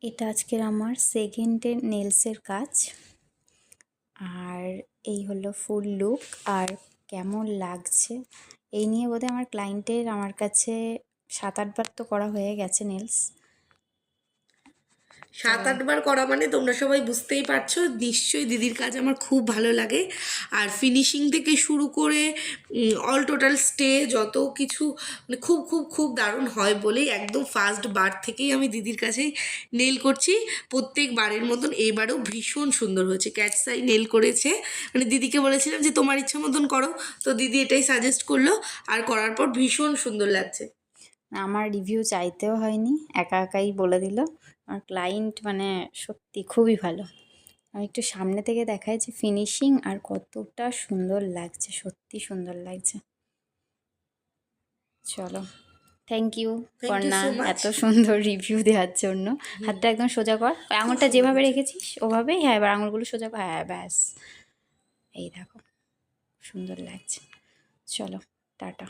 এটা আজকের আমার সেকেন্ডের নেলসের কাজ। আর এই হলো ফুল লুক। আর কেমন লাগছে এই নিয়ে বোধহয় আমার ক্লায়েন্টের আমার কাছে 7-8 বার তো করা হয়ে গেছে নেলস। 7-8 বার করা মানে তোমরা সবাই বুঝতেই পারছো নিশ্চয়ই দিদির কাজ আমার খুব ভালো লাগে। আর ফিনিশিং থেকে শুরু করে অল টোটাল স্টে যত কিছু মানে খুব খুব খুব দারুণ হয় বলেই একদম ফার্স্ট বার থেকেই আমি দিদির কাছেই নেল করছি। প্রত্যেক বারের মতন এবারেও ভীষণ সুন্দর হয়েছে। ক্যাটসাই নেল করেছে, মানে দিদিকে বলেছিলাম যে তোমার ইচ্ছা মতন করো, তো দিদি এটাই সাজেস্ট করলো আর করার পর ভীষণ সুন্দর লাগছে। আমার রিভিউ চাইতেও হয়নি, একা একাই বলে দিল। আমার ক্লায়েন্ট মানে সত্যি খুবই ভালো। আমি একটু সামনে থেকে দেখাই যে ফিনিশিং আর কতটা সুন্দর লাগছে, সত্যি সুন্দর লাগছে। চলো, thank you thank you Karna so much. এত সুন্দর রিভিউ দেওয়ার জন্য। হাতটা একদম সোজা কর, আঙুলটা যেভাবে রেখেছিস ওভাবেই। হ্যাঁ, এবার আঙুলগুলো সোজা কর। হ্যাঁ ব্যাস, এই দেখো সুন্দর লাগছে। চলো টাটা।